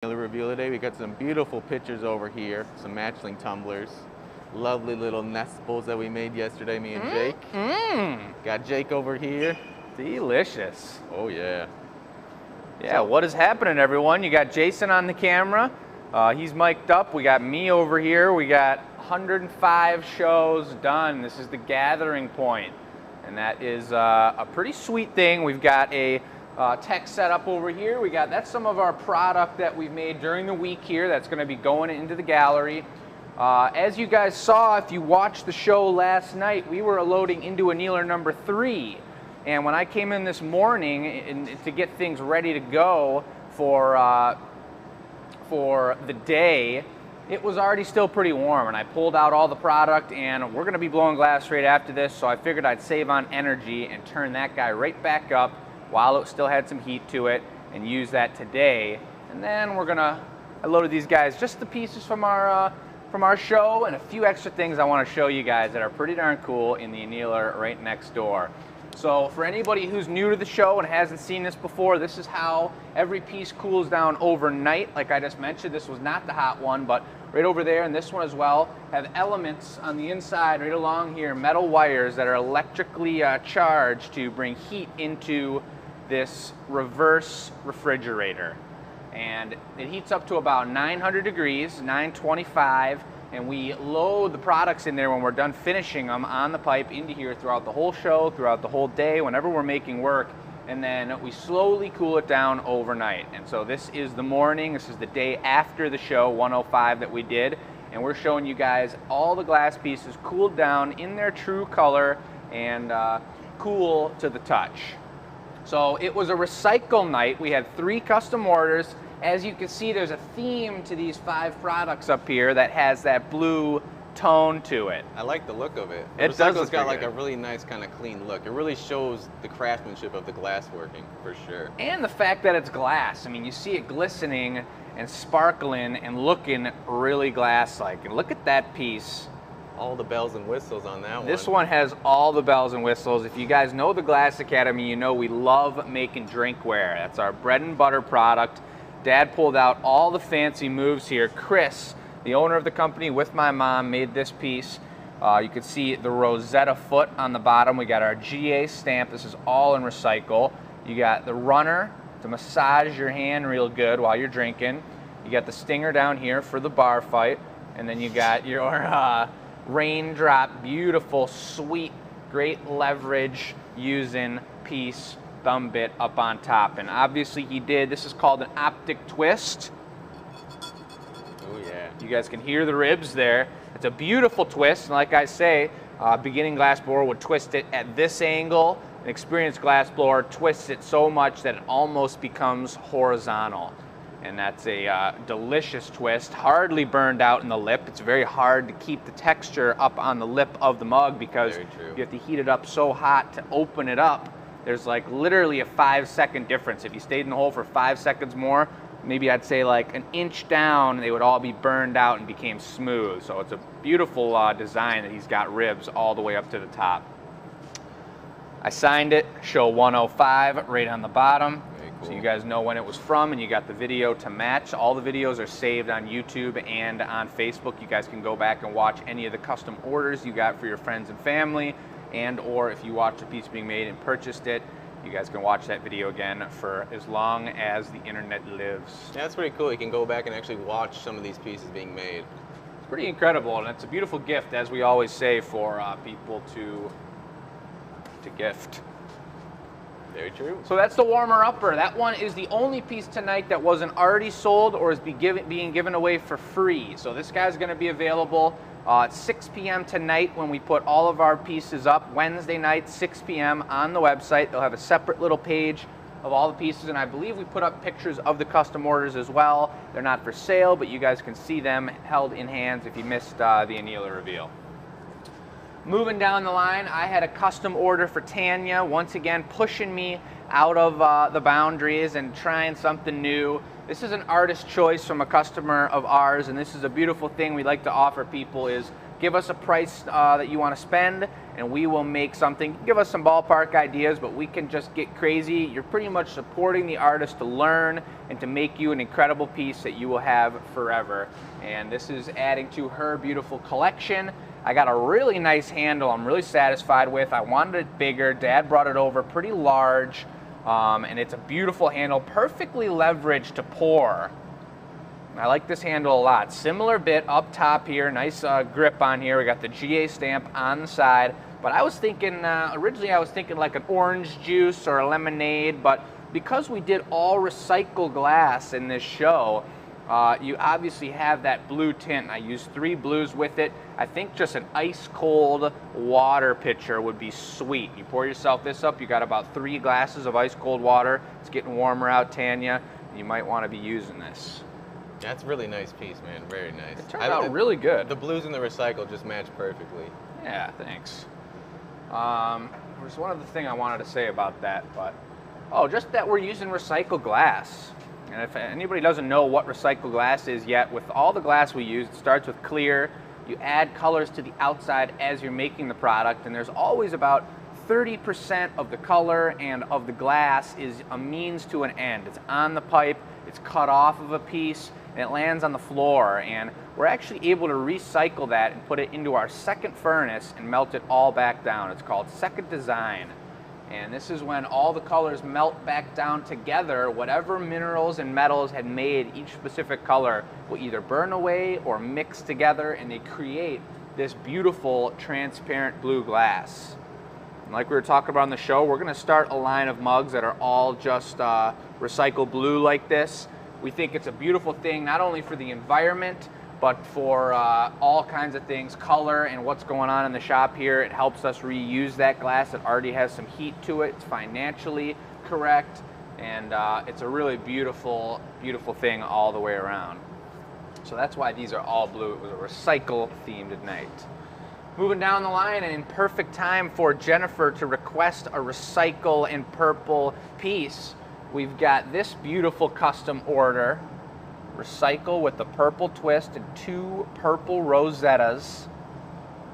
Reveal today. We got some beautiful pictures over here, some matchling tumblers, lovely little nestfuls that we made yesterday, me and Jake. Got Jake over here. Delicious. Oh yeah. Yeah, what is happening, everyone? You got Jason on the camera. He's mic'd up. We got me over here. We got 105 shows done. This is the gathering point, and that is a pretty sweet thing. We've got a tech setup over here. That's some of our product that we've made during the week here that's going to be going into the gallery. As you guys saw, if you watched the show last night, we were loading into Annealer number 3. And when I came in this morning to get things ready to go for the day, it was already still pretty warm, and I pulled out all the product, and we're going to be blowing glass right after this, so I figured I'd save on energy and turn that guy right back up while it still had some heat to it, and use that today. And then I loaded these guys, just the pieces from our show, and a few extra things I want to show you guys that are pretty darn cool in the Annealer right next door. So for anybody who's new to the show and hasn't seen this before, this is how every piece cools down overnight. Like I just mentioned, this was not the hot one, but right over there and this one as well have elements on the inside right along here, metal wires that are electrically charged to bring heat into this reverse refrigerator. And it heats up to about 900 degrees, 925, and we load the products in there when we're done finishing them on the pipe into here throughout the whole show, throughout the whole day, whenever we're making work, and then we slowly cool it down overnight. And so this is the morning, this is the day after the show, 105 that we did, and we're showing you guys all the glass pieces cooled down in their true color and cool to the touch. So it was a recycle night. We had 3 custom orders. As you can see, there's a theme to these 5 products up here that has that blue tone to it. I like the look of it. It does. It's got like a really nice kind of clean look. It really shows the craftsmanship of the glass working, for sure. And the fact that it's glass. I mean, you see it glistening and sparkling and looking really glass-like. And look at that piece. All the bells and whistles on that one. This one has all the bells and whistles. If you guys know the Glass Academy, you know we love making drinkware. That's our bread and butter product. Dad pulled out all the fancy moves here. Chris, the owner of the company, with my mom, made this piece. You can see the Rosetta foot on the bottom. We got our GA stamp. This is all in recycle. You got the runner to massage your hand real good while you're drinking. You got the stinger down here for the bar fight. And then you got your raindrop, beautiful, sweet, great leverage using piece thumb bit up on top. And obviously he did, this is called an optic twist. Oh yeah. You guys can hear the ribs there. It's a beautiful twist, and like I say, beginning glass blower would twist it at this angle. An experienced glass blower twists it so much that it almost becomes horizontal. And that's a delicious twist, hardly burned out in the lip. It's very hard to keep the texture up on the lip of the mug because you have to heat it up so hot to open it up. There's like literally a 5-second difference. If you stayed in the hole for 5 seconds more, maybe I'd say like an inch down, they would all be burned out and became smooth. So it's a beautiful design that he's got ribs all the way up to the top. I signed it, show 105 right on the bottom. Cool. So you guys know when it was from, and you got the video to match. All the videos are saved on YouTube and on Facebook. You guys can go back and watch any of the custom orders you got for your friends and family, and or if you watched a piece being made and purchased it, you guys can watch that video again for as long as the internet lives. Yeah, that's pretty cool. You can go back and actually watch some of these pieces being made. It's pretty incredible, and it's a beautiful gift, as we always say, for people to gift. Very true. So that's the warmer-upper. That one is the only piece tonight that wasn't already sold or is being given away for free. So this guy's going to be available at 6 p.m. tonight when we put all of our pieces up. Wednesday night, 6 p.m. on the website. They'll have a separate little page of all the pieces, and I believe we put up pictures of the custom orders as well. They're not for sale, but you guys can see them held in hands if you missed the Annealer reveal. Moving down the line, I had a custom order for Tanya, once again pushing me out of the boundaries and trying something new. This is an artist choice from a customer of ours, and this is a beautiful thing we like to offer people is give us a price that you want to spend, and we will make something. Give us some ballpark ideas, but we can just get crazy. You're pretty much supporting the artist to learn and to make you an incredible piece that you will have forever. And this is adding to her beautiful collection. I got a really nice handle I'm really satisfied with. I wanted it bigger. Dad brought it over pretty large, and it's a beautiful handle, perfectly leveraged to pour. I like this handle a lot. Similar bit up top here, nice grip on here. We got the GA stamp on the side, but I was thinking, originally I was thinking like an orange juice or a lemonade, but because we did all recycled glass in this show, you obviously have that blue tint. I used 3 blues with it. I think just an ice cold water pitcher would be sweet. You pour yourself this up, you got about 3 glasses of ice cold water. It's getting warmer out, Tanya. You might want to be using this. That's a really nice piece, man. Very nice. It turned out really good. The blues and the recycle just match perfectly. Yeah, thanks. There's one other thing I wanted to say about that, but just that we're using recycled glass. And if anybody doesn't know what recycled glass is yet, with all the glass we use, it starts with clear. You add colors to the outside as you're making the product, and there's always about 30% of the color and of the glass is a means to an end. It's on the pipe, it's cut off of a piece, and it lands on the floor. And we're actually able to recycle that and put it into our second furnace and melt it all back down. It's called second design. And this is when all the colors melt back down together. Whatever minerals and metals had made each specific color will either burn away or mix together, and they create this beautiful transparent blue glass. And like we were talking about on the show, we're gonna start a line of mugs that are all just recycled blue like this. We think it's a beautiful thing, not only for the environment, but for all kinds of things, color and what's going on in the shop here. It helps us reuse that glass that already has some heat to it. It's financially correct, and it's a really beautiful, beautiful thing all the way around. So that's why these are all blue. It was a recycle themed night. Moving down the line, and in perfect time for Jennifer to request a recycle and purple piece, we've got this beautiful custom order. Recycle with the purple twist and 2 purple rosettas.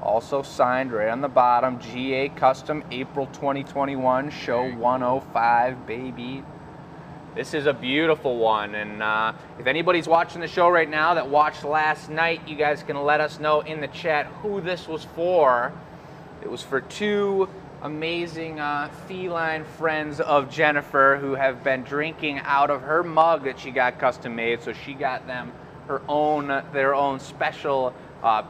Also signed right on the bottom, GA Custom, April 2021, show 105, baby. This is a beautiful one, and if anybody's watching the show right now that watched last night, you guys can let us know in the chat who this was for. It was for 2 amazing feline friends of Jennifer who have been drinking out of her mug that she got custom made. So she got them their own special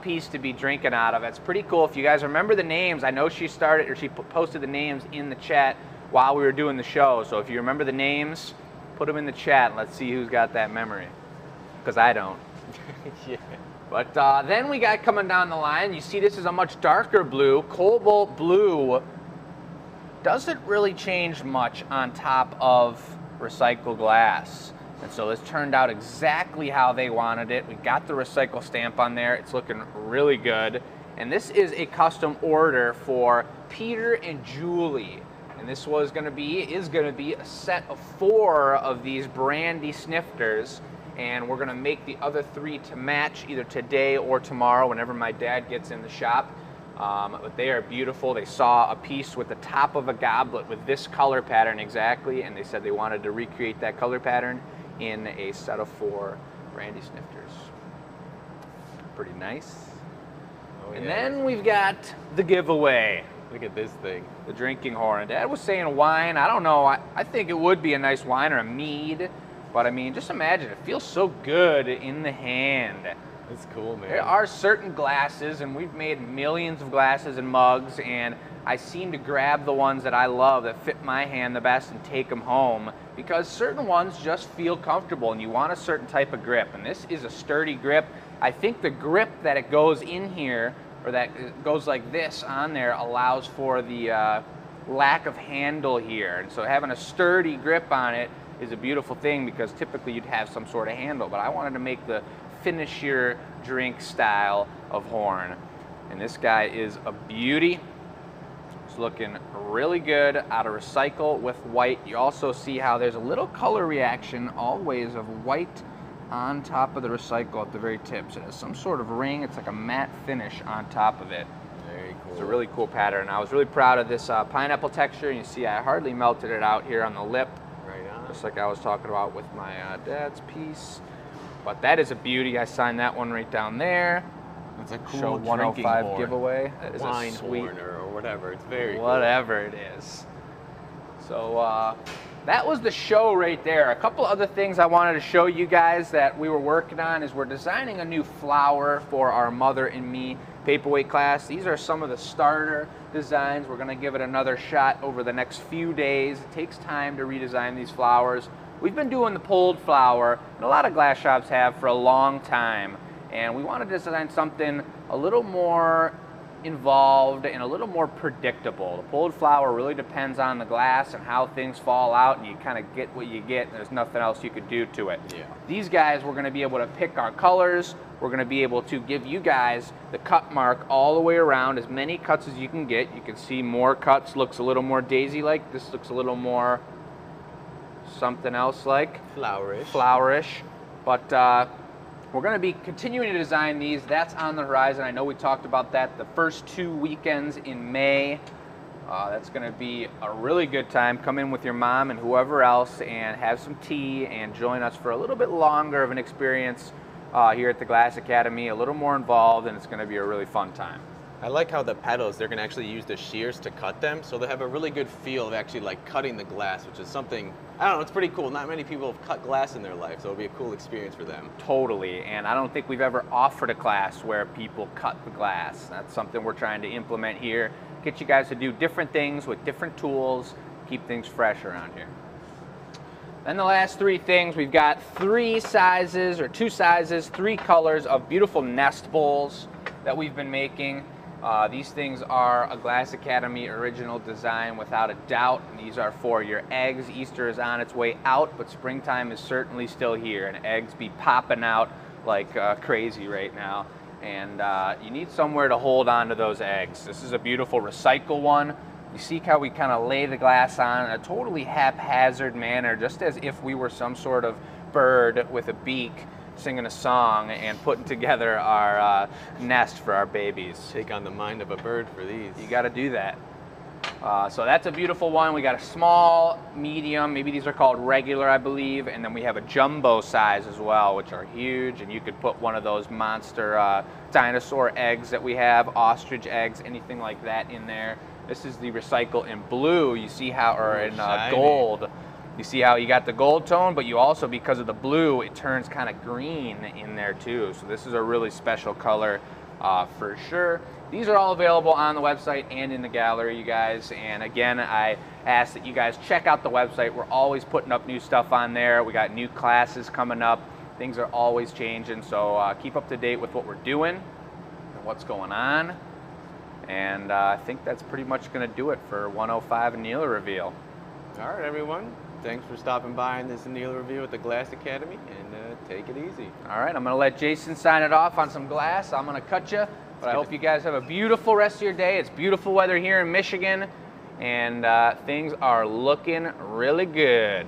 piece to be drinking out of. It's pretty cool. If you guys remember the names, I know she posted the names in the chat while we were doing the show. So if you remember the names, put them in the chat and let's see who's got that memory, because I don't. Yeah. But then we got coming down the line, you see this is a much darker blue. Cobalt blue doesn't really change much on top of recycled glass. And so this turned out exactly how they wanted it. We got the recycle stamp on there. It's looking really good. And this is a custom order for Peter and Julie. And this is gonna be a set of 4 of these brandy snifters. And we're gonna make the other 3 to match either today or tomorrow whenever my dad gets in the shop. But they are beautiful. They saw a piece with the top of a goblet with this color pattern exactly, and they said they wanted to recreate that color pattern in a set of 4 brandy snifters. Pretty nice. Oh, and yeah. then we've got the giveaway. Look at this thing. The drinking horn. Dad was saying wine. I don't know. I think it would be a nice wine or a mead. But I mean, just imagine, it feels so good in the hand. It's cool, man. There are certain glasses, and we've made millions of glasses and mugs, and I seem to grab the ones that I love that fit my hand the best and take them home, because certain ones just feel comfortable and you want a certain type of grip. And this is a sturdy grip. I think the grip that it goes in here, or that it goes like this on there, allows for the lack of handle here. And so having a sturdy grip on it is a beautiful thing, because typically you'd have some sort of handle, but I wanted to make the finish your drink style of horn. And this guy is a beauty. It's looking really good out of recycle with white. You also see how there's a little color reaction always of white on top of the recycle at the very tips. It has some sort of ring. It's like a matte finish on top of it. Very It's a really cool pattern. I was really proud of this pineapple texture. You see I hardly melted it out here on the lip. Right on. Just like I was talking about with my dad's piece. But that is a beauty. I signed that one right down there. It's a cool Show drinking 105 horn. giveaway. That is Wine a sweet horn or whatever. It's very whatever it is. So that was the show right there. A couple other things I wanted to show you guys that we were working on is we're designing a new flower for our Mother and Me paperweight class. These are some of the starter designs. We're going to give it another shot over the next few days. It takes time to redesign these flowers. We've been doing the pulled flower, and a lot of glass shops have for a long time. And we want to design something a little more involved and a little more predictable. The pulled flower really depends on the glass and how things fall out, and you kind of get what you get, and there's nothing else you could do to it. Yeah. These guys, we're going to be able to pick our colors. We're going to be able to give you guys the cut mark all the way around, as many cuts as you can get. You can see more cuts, looks a little more daisy-like. This looks a little more something else like. Flowerish. Flowerish. But we're going to be continuing to design these. That's on the horizon. I know we talked about that the first 2 weekends in May. That's going to be a really good time. Come in with your mom and whoever else and have some tea and join us for a little bit longer of an experience here at the Glass Academy, a little more involved, and it's going to be a really fun time. I like how the petals, they're going to actually use the shears to cut them, so they have a really good feel of actually like cutting the glass, which is something, I don't know, it's pretty cool. Not many people have cut glass in their life, so it'll be a cool experience for them. Totally, and I don't think we've ever offered a class where people cut the glass. That's something we're trying to implement here, get you guys to do different things with different tools, keep things fresh around here. Then the last three things, we've got 3 sizes, or 2 sizes, 3 colors of beautiful nest bowls that we've been making. These things are a Glass Academy original design without a doubt. And these are for your eggs. Easter is on its way out, but springtime is certainly still here, and eggs be popping out like crazy right now. And you need somewhere to hold on to those eggs. This is a beautiful recycle one. You see how we kind of lay the glass on in a totally haphazard manner, just as if we were some sort of bird with a beak singing a song and putting together our nest for our babies. Take on the mind of a bird for these. You got to do that. So that's a beautiful one. We got a small, medium, maybe these are called regular, I believe, and then we have a jumbo size as well, which are huge, and you could put one of those monster dinosaur eggs that we have, ostrich eggs, anything like that in there. This is the recycle in blue. You see how, or in gold. You see how you got the gold tone, but you also, because of the blue, it turns kind of green in there too. So this is a really special color for sure. These are all available on the website and in the gallery, you guys. And again, I ask that you guys check out the website. We're always putting up new stuff on there. We got new classes coming up. Things are always changing. So keep up to date with what we're doing and what's going on. And I think that's pretty much going to do it for 105 Annealer Reveal. All right, everyone. Thanks for stopping by in this Annealer Review at the Glass Academy, and take it easy. All right, I'm going to let Jason sign it off on some glass. I'm going to cut you, but I hope you guys have a beautiful rest of your day. It's beautiful weather here in Michigan, and things are looking really good.